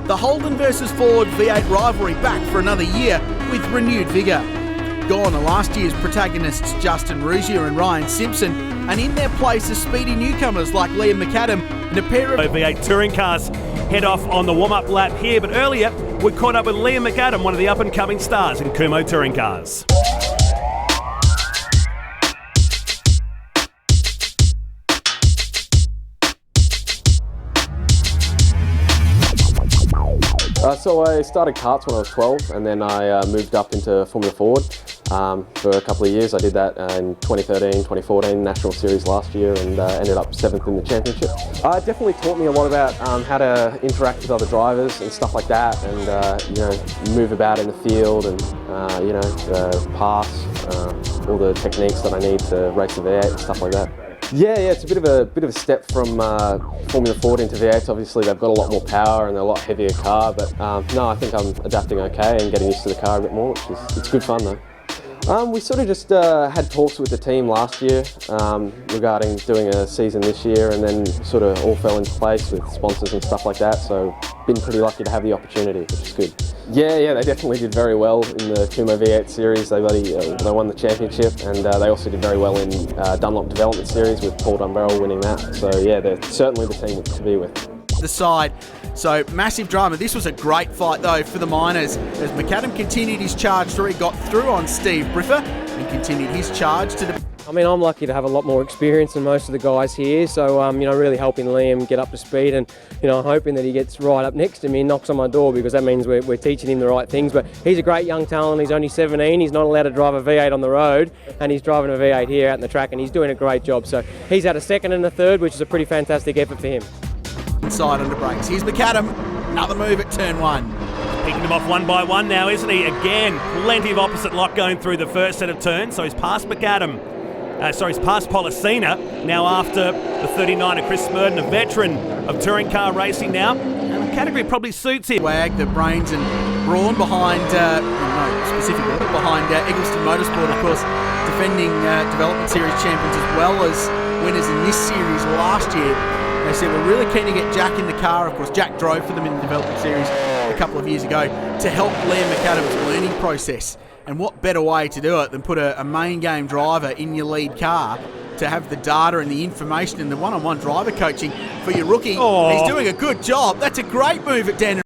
The Holden versus Ford V8 rivalry back for another year with renewed vigour. Gone are last year's protagonists Justin Ruzier and Ryan Simpson, and in their place are speedy newcomers like Liam McAdam and a pair of V8 touring cars head off on the warm-up lap here, but earlier we caught up with Liam McAdam, one of the up-and-coming stars in Kumo touring cars. So I started karts when I was 12, and then I moved up into Formula Ford for a couple of years. I did that in 2013, 2014 National Series last year, and ended up 7th in the championship. It definitely taught me a lot about how to interact with other drivers and stuff like that, and move about in the field and pass all the techniques that I need to race the V8 and stuff like that. Yeah, it's a bit of a step from Formula Ford into V8. Obviously, they've got a lot more power and they're a lot heavier car, but no, I think I'm adapting okay and getting used to the car a bit more, which is it's good fun though. We sort of just had talks with the team last year regarding doing a season this year, and then sort of all fell into place with sponsors and stuff like that, so been pretty lucky to have the opportunity, which is good. Yeah, they definitely did very well in the Kumo V8 series. They won the championship, and they also did very well in Dunlop Development Series with Paul Dumbarrell winning that. So yeah, they're certainly the team to be with. The side. So massive drama. This was a great fight though for the miners as McAdam continued his charge through. He got through on Steve Briffa and continued his charge to the... I mean, I'm lucky to have a lot more experience than most of the guys here, so really helping Liam get up to speed, and I'm hoping that he gets right up next to me and knocks on my door, because that means we're teaching him the right things. But he's a great young talent. He's only 17. He's not allowed to drive a V8 on the road, and he's driving a V8 here out in the track, and he's doing a great job. So he's had a second and a third, which is a pretty fantastic effort for him. Inside under brakes. Here's McAdam. Another move at turn one. Picking them off one by one now, isn't he? Again, plenty of opposite lock going through the first set of turns. So he's past McAdam. He's past Policina. Now after the 39er, Chris Smurden, a veteran of touring car racing now. And the category probably suits him. Wag, the brains and brawn behind, specifically behind Eggleston Motorsport, of course, defending Development Series champions as well as winners in this series last year. They said we're really keen to get Jack in the car. Of course, Jack drove for them in the Development Series a couple of years ago to help Liam McAdam's learning process. And what better way to do it than put a main game driver in your lead car to have the data and the information and the one-on-one driver coaching for your rookie. Oh. He's doing a good job. That's a great move at Dan.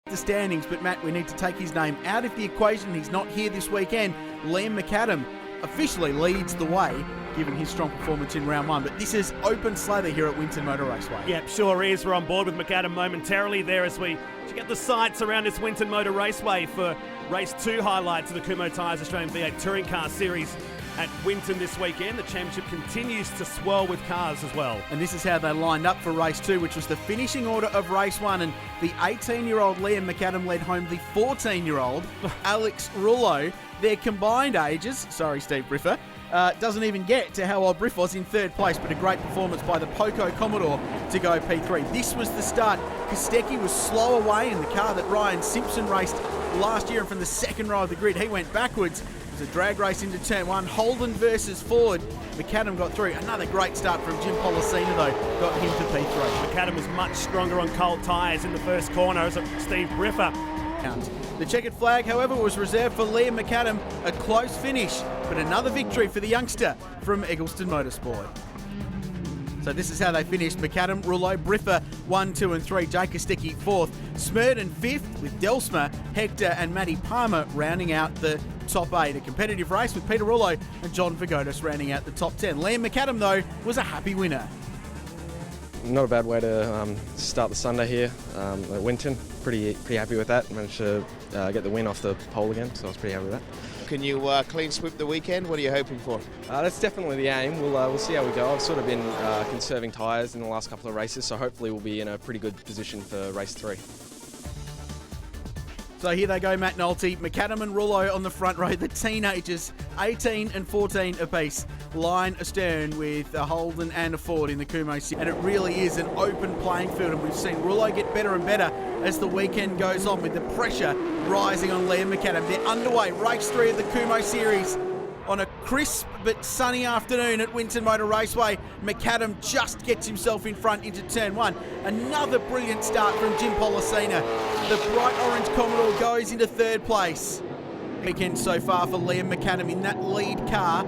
The standings, but Matt, we need to take his name out of the equation. He's not here this weekend. Liam McAdam officially leads the way, given his strong performance in round one. But this is open slather here at Winton Motor Raceway. Yep, sure is. We're on board with McAdam momentarily there as we get the sights around this Winton Motor Raceway for race 2 highlights of the Kumo Tyres Australian V8 Touring Car Series at Winton this weekend. The championship continues to swell with cars as well. And this is how they lined up for race 2, which was the finishing order of race 1. And the 18-year-old Liam McAdam led home the 14-year-old Alex Rullo. Their combined ages, sorry Steve Briffa, doesn't even get to how old Briff was in third place, but a great performance by the Poco Commodore to go P3. This was the start. Kostecki was slow away in the car that Ryan Simpson raced last year, and from the second row of the grid, he went backwards. It was a drag race into turn 1. Holden versus Ford. McAdam got through. Another great start from Jim Policina, though, got him to P3. McAdam was much stronger on cold tyres in the first corner as Steve Briffa. The checkered flag, however, was reserved for Liam McAdam. A close finish, but another victory for the youngster from Eggleston Motorsport. So this is how they finished. McAdam, Rullo, Briffa 1, 2 and 3. Jake Kostecki 4th. Smurden 5th with Delsma, Hector and Matty Palmer rounding out the top 8. A competitive race with Peter Rullo and John Vigotis rounding out the top 10. Liam McAdam, though, was a happy winner. Not a bad way to start the Sunday here at Winton. Pretty happy with that. Managed to get the win off the pole again, so I was pretty happy with that. Can you clean sweep the weekend? What are you hoping for? That's definitely the aim. We'll see how we go. I've sort of been conserving tyres in the last couple of races, so hopefully we'll be in a pretty good position for race 3. So here they go, Matt Nolte, McAdam and Rullo on the front row. The teenagers, 18 and 14 apiece, line astern with a Holden and a Ford in the Kumo Series. And it really is an open playing field, and we've seen Rullo get better and better as the weekend goes on, with the pressure rising on Liam McAdam. They're underway, race 3 of the Kumo Series. On a crisp but sunny afternoon at Winton Motor Raceway, McAdam just gets himself in front into turn 1. Another brilliant start from Jim Policina. The bright orange Commodore goes into 3rd place. Weekend so far for Liam McAdam in that lead car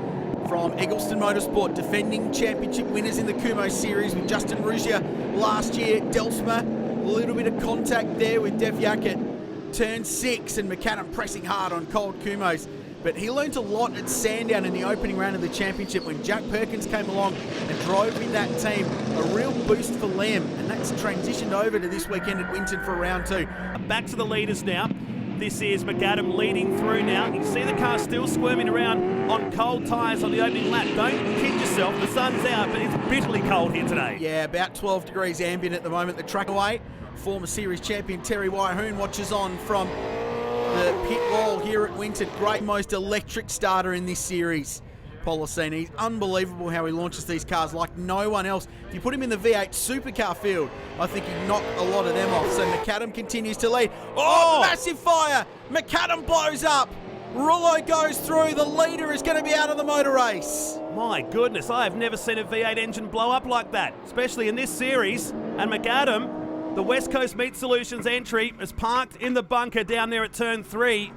from Eggleston Motorsport, defending championship winners in the Kumo Series with Justin Ruggia last year. Delsma, a little bit of contact there with Deviak at turn 6, and McAdam pressing hard on cold Kumos. But he learnt a lot at Sandown in the opening round of the championship when Jack Perkins came along and drove in that team. A real boost for Liam, and that's transitioned over to this weekend at Winton for round 2. Back to the leaders now. This is McAdam leading through now. You can see the car still squirming around on cold tyres on the opening lap. Don't kid yourself, the sun's out, but it's bitterly cold here today. Yeah, about 12 degrees ambient at the moment. The track away. Former series champion Terry Waihoon watches on from the pit wall here at Winton. Great, most electric starter in this series, Policina. He's unbelievable how he launches these cars like no one else. If you put him in the V8 supercar field, I think he'd knock a lot of them off. So McAdam continues to lead. Oh, massive fire! McAdam blows up. Rullo goes through. The leader is going to be out of the motor race. My goodness, I have never seen a V8 engine blow up like that, especially in this series. And McAdam, the West Coast Meat Solutions entry, is parked in the bunker down there at turn 3.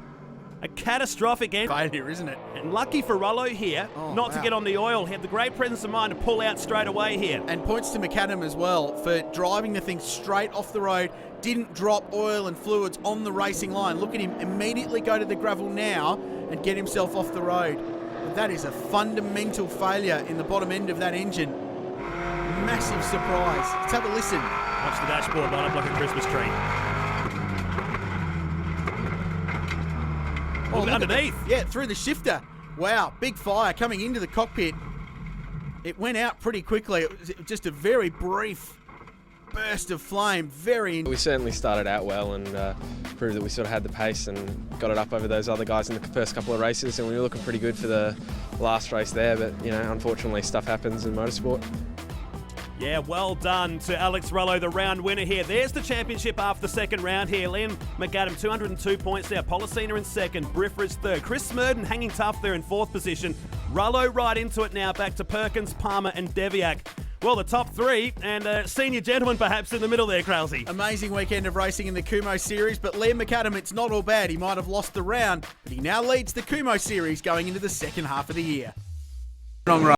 A catastrophic end. Failure, isn't it? And lucky for Rollo here, not to get on the oil. He had the great presence of mind to pull out straight away here. And points to McAdam as well for driving the thing straight off the road. Didn't drop oil and fluids on the racing line. Look at him immediately go to the gravel now and get himself off the road. That is a fundamental failure in the bottom end of that engine. Massive surprise. Let's have a listen. Watch the dashboard line up like a Christmas tree. Oh, look underneath. Yeah, through the shifter. Wow, big fire coming into the cockpit. It went out pretty quickly. It was just a very brief burst of flame. We certainly started out well and proved that we sort of had the pace and got it up over those other guys in the first couple of races, and we were looking pretty good for the last race there, but you know, unfortunately stuff happens in motorsport. Yeah, well done to Alex Rollo, the round winner here. There's the championship after the second round here. Liam McAdam, 202 points there. Policina in second. Briffer is third. Chris Smurden hanging tough there in 4th position. Rollo right into it now, back to Perkins, Palmer and Deviak. Well, the top 3 and a senior gentleman perhaps in the middle there, Krause. Amazing weekend of racing in the Kumo Series, but Liam McAdam, it's not all bad. He might have lost the round, but he now leads the Kumo Series going into the second half of the year.